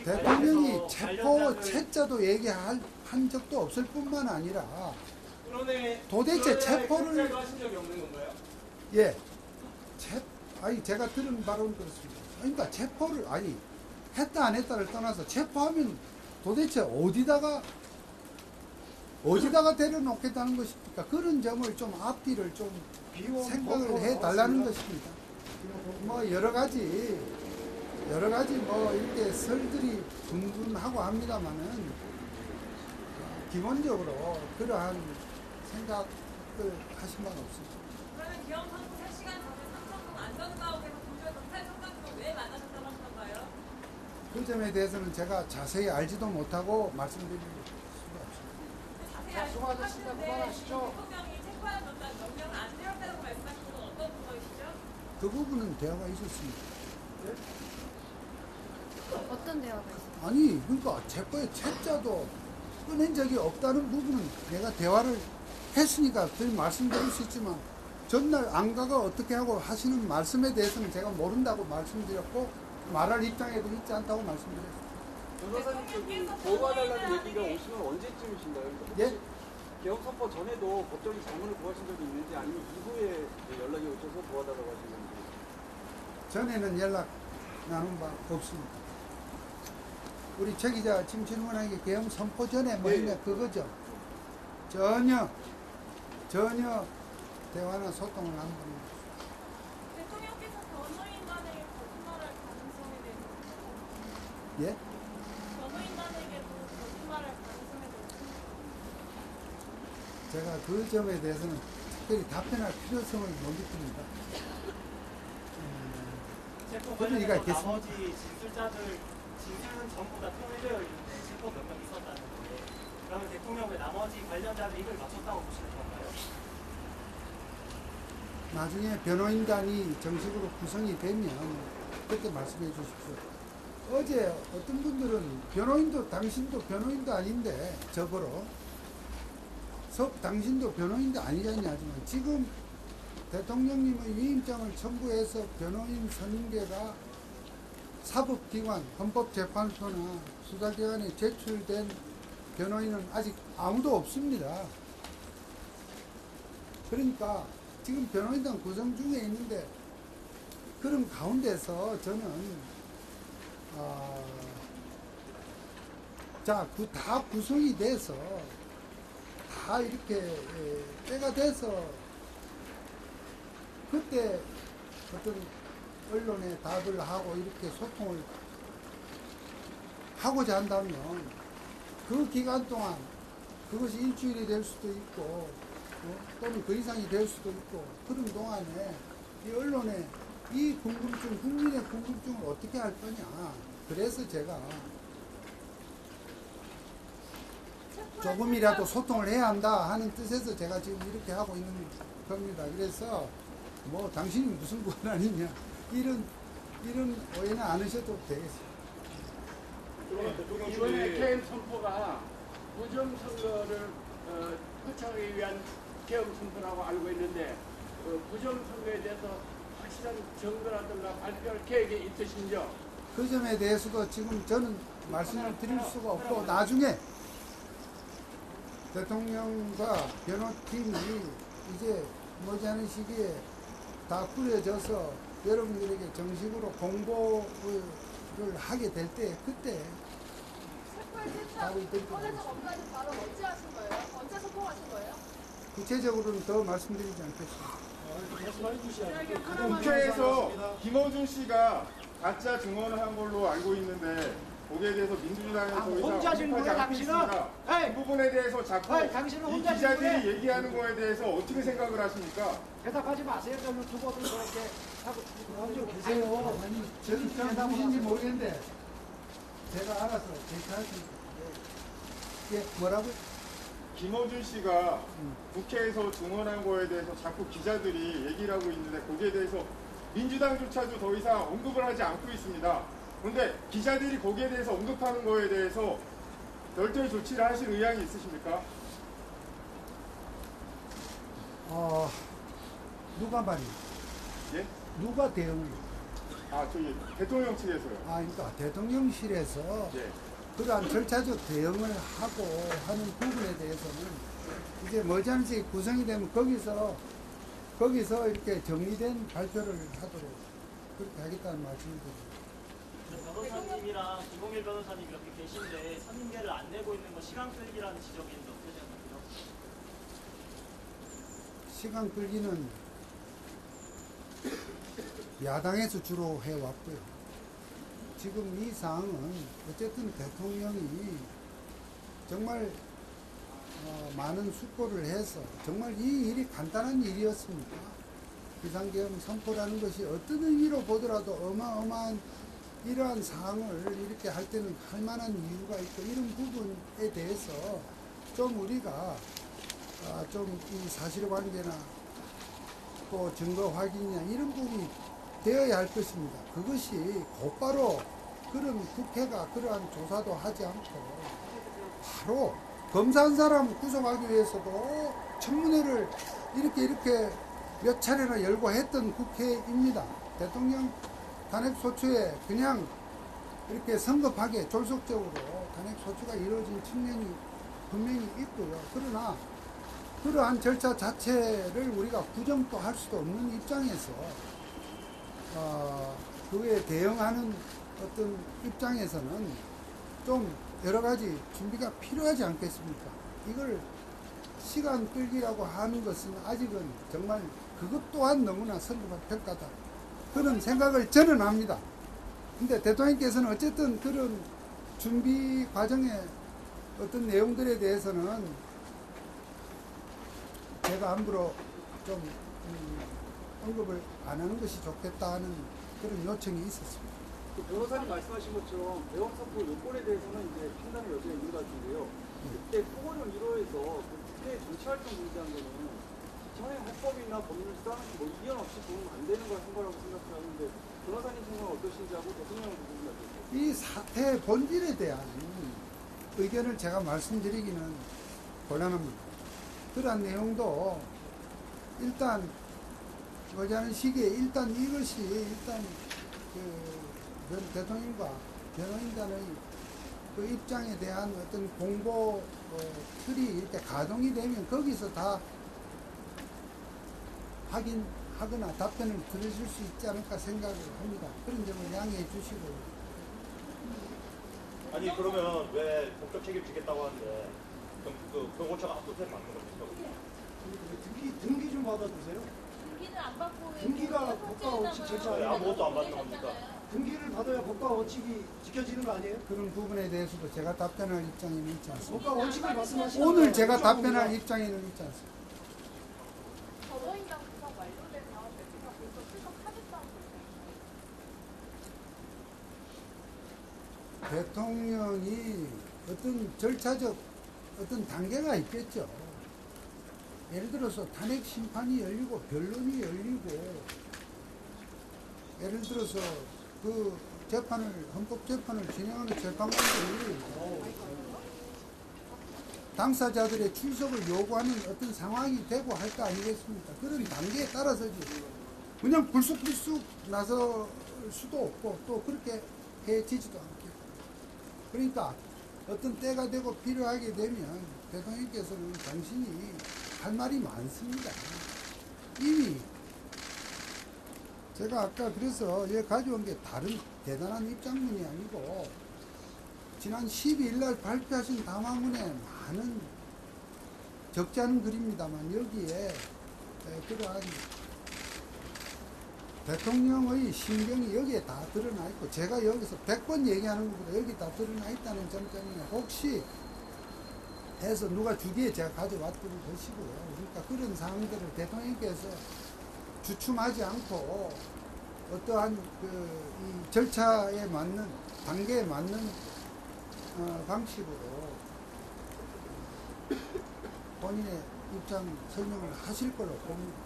대통령이 체포 채자도 얘기한 적도 없을 뿐만 아니라 도대체 체포를 하신 적이 없는 건가요? 예, 아니 제가 들은 바로는 그렇습니다. 그러니까 체포를 아니 했다 안 했다를 떠나서 체포하면 도대체 어디다가 데려놓겠다는 것입니까? 그런 점을 좀 앞뒤를 좀 생각을 해달라는 것입니다. 뭐 여러 가지 뭐 이렇게 설들이 분분하고 합니다만은 기본적으로 그러한 생각을 하신 바는 없습니다. 그러면 기영 선수 3시간 전에 삼성동 안전가옥에서 도저히 경찰 청장님을 왜 만나셨다고 하신 건가요? 그 점에 대해서는 제가 자세히 알지도 못하고 말씀드릴 수가 없습니다. 자세히 알지 수고하셨습니다. 못하는데 그만하시죠. 대통령이 체포하는 명령을 안 내렸다고 말씀하신 건 어떤 부분이시죠? 그 부분은 대화가 있었습니다. 어떤 대화가 있어요? 아니 그러니까 체포의 채자도 꺼낸 적이 없다는 부분은 내가 대화를 했으니까 늘 말씀드릴 수 있지만 전날 안가가 어떻게 하고 하시는 말씀에 대해서는 제가 모른다고 말씀드렸고 말할 입장에도 있지 않다고 말씀드렸습니다. 변호사님 저기 보호해달라는 얘기가 오시면 언제쯤이신가요? 예? 개혁 선포 전에도 법적인 자문을 구하신 적이 있는지 아니면 이후에 연락이 오셔서 도와달라고 하신 건지. 전에는 연락 나눈 바 없습니다. 우리 최 기자 지금 질문한 게 계엄 선포 전에 뭐 했냐 그거죠. 전혀 대화나 소통을 안 합니다. 대통령께서 변호인단에게 거짓말할 가능성에 대해서 예? 변호인단에게도 거짓말할 가능성에 대해서 제가 그 점에 대해서는 특별히 답변할 필요성을 못 느낍니다. 체포 그런 얘기가 관련해서 있겠습니까? 나머지 진술자들 진술은 전부 다 통일되어 있는데 체포 명령이 있었다는 건데 그러면 대통령 왜 나머지 관련자들 입을 맞췄다고 보시는 건가요? 나중에 변호인단이 정식으로 구성이 되면 그때 말씀해 주십시오. 어제 어떤 분들은 당신도 변호인도 아닌데 저거로 당신도 변호인도 아니잖냐 하지만 지금 대통령님의 위임장을 첨부해서 변호인 선임계가 사법기관, 헌법재판소나 수사기관에 제출된 변호인은 아직 아무도 없습니다. 그러니까 지금 변호인단 구성 중에 있는데 그런 가운데서 저는 다 구성이 돼서 다 이렇게 때가 돼서 그때 어떤 언론에 답을 하고 이렇게 소통을 하고자 한다면 그 기간 동안 그것이 일주일이 될 수도 있고 또는 그 이상이 될 수도 있고 그런 동안에 이 언론에 이 궁금증, 국민의 궁금증을 어떻게 할 거냐. 그래서 제가 조금이라도 소통을 해야 한다 하는 뜻에서 제가 지금 이렇게 하고 있는 겁니다. 그래서 뭐 당신이 무슨 권한이냐 이런 오해는 안 하셔도 되겠습니다. 이번에 계엄 선포가 부정선거를 표창하기 위한 계엄 선포라고 알고 있는데 부정선거에 대해서 확실한 증거라든가 발표할 계획이 있으신지요? 그 점에 대해서도 지금 저는 말씀을 드릴 수가 없고 나중에 대통령과 변호팀이 이제 머지않은 시기에 다 꾸려져서 여러분들에게 정식으로 공보를 하게 될 때 그때 답을 드리도록 하겠습니다. 법까지 바로 언제 하신 거예요? 언제 소통하신 거예요? 구체적으로는 더 말씀드리지 않겠습니다. 국회에서 김어준 씨가 가짜 증언을 한 걸로 알고 있는데 거기에 대해서 민주당에서 혼자 증거해, 당신은? 이 부분에 대해서 자꾸 에이, 당신은 이 혼자 기자들이 증거해. 얘기하는 거에 대해서 어떻게 생각을 하십니까? 대답하지 마세요. 별로 두고도 그렇게 하고 계세요. 아니, 저는 누구신지 모르겠는데 제가 알아서 제시하겠습니다. 예, 뭐라고요? 김어준 씨가 국회에서 증언한 거에 대해서 자꾸 기자들이 얘기를 하고 있는데 거기에 대해서 민주당조차도 더 이상 언급을 하지 않고 있습니다. 그런데 기자들이 거기에 대해서 언급하는 거에 대해서 별도의 조치를 하실 의향이 있으십니까? 누가 말이요? 예? 누가 대응을? 저기 대통령 측에서요. 그러니까 대통령실에서 네. 그러한 절차적 대응을 하고 하는 부분에 대해서는 이제 머지않게 구성이 되면 거기서 이렇게 정리된 발표를 하도록 그렇게 하겠다는 말씀입니다. 변호사님이랑 김홍일 변호사님 이렇게 계신데 선임계를 안 내고 있는 거 시간 끌기라는 지적이 있는데 어떻게 생각하세요? 시간 끌기는 야당에서 주로 해왔고요. 지금 이 사항은 어쨌든 대통령이 정말 많은 숙고를 해서 정말 이 일이 간단한 일이었습니까? 비상계엄 선포라는 것이 어떤 의미로 보더라도 어마어마한 이러한 사항을 이렇게 할 때는 할 만한 이유가 있고 이런 부분에 대해서 좀 우리가 좀 이 사실관계나 또 증거 확인이나 이런 부분이 되어야 할 것입니다. 그것이 곧바로 그런 국회가 그러한 조사도 하지 않고 바로 검사 한 사람을 구속하기 위해서도 청문회를 이렇게 몇 차례나 열고 했던 국회입니다. 대통령 탄핵소추에 그냥 이렇게 성급하게 졸속적으로 탄핵소추가 이루어진 측면이 분명히 있고요. 그러나 그러한 절차 자체를 우리가 부정도 할 수도 없는 입장에서 그에 대응하는 어떤 입장에서는 좀 여러 가지 준비가 필요하지 않겠습니까? 이걸 시간 끌기라고 하는 것은 아직은 정말 그것 또한 너무나 성급한 평가다. 그런 생각을 저는 합니다. 근데 대통령께서는 어쨌든 그런 준비 과정의 어떤 내용들에 대해서는 제가 함부로 좀 언급을 안 하는 것이 좋겠다는 그런 요청이 있었습니다. 그 변호사님 말씀하신 것처럼 대형 선포 요건에 대해서는 이제 판단의 여지가 있는 것 같은데요. 그때 토론을 1호에서 국회 정치활동 금지한 거는 전에 헌법이나 법률상 뭐 이견 없이 도움 안 되는 걸 한 거라고 생각하는데 변호사님 생각은 어떠신지 하고 대통령은 궁금하겠어요. 이 사태의 본질에 대한 의견을 제가 말씀드리기는 곤란합니다. 그러한 내용도 일단 머지않은 시기에 일단 이것이 일단 대통령과 변호인단의 그 입장에 대한 어떤 공보 틀이 이렇게 가동이 되면 거기서 다 확인하거나 답변을 들으실 수 있지 않을까 생각을 합니다. 그런 점을 양해해 주시고. 아니 그러면 왜 법적 책임 지겠다고 하는데 그럼 그 경호처가 압수수색 받는 겁니까? 등기 좀 받아주세요. 등기는 안 받고 등기가 법과 원칙 제시하는 아무것도 안 받는 겁니까? 등기를 받아야 법과 원칙이 지켜지는 거 아니에요? 그런 부분에 대해서도 제가 답변할 입장에는 있지 않습니다. 법과 원칙을 말씀하시는 오늘 제가 답변할 입장에는 있지 않습니다. 법원이랑 구성 완료되면 대표가 벌써 출석하겠다는 거예요. 대통령이 어떤 절차적 어떤 단계가 있겠죠. 예를 들어서 탄핵 심판이 열리고 변론이 열리고 예를 들어서 그 재판을 헌법재판을 진행하는 재판관들이 당사자들의 출석을 요구하는 어떤 상황이 되고 할 거 아니겠습니까? 그런 단계에 따라서지 그냥 불쑥불쑥 나설 수도 없고 또 그렇게 해지지도 않겠고 그러니까 어떤 때가 되고 필요하게 되면 대통령께서는 당신이 할 말이 많습니다. 이미 제가 아까 그래서 얘 가져온 게 다른 대단한 입장문이 아니고 지난 12일 날 발표하신 담화문에 많은 적지 않은 글입니다만 여기에 그러한 대통령의 심경이 여기에 다 드러나 있고 제가 여기서 100번 얘기하는 것보다 여기 다 드러나 있다는 점 때문에 혹시 해서 누가 주기에 제가 가져왔던 것이고요. 그러니까 그런 사항들을 대통령께서 주춤하지 않고 어떠한 이 절차에 맞는 단계에 맞는 방식으로 본인의 입장 설명을 하실 걸로 봅니다.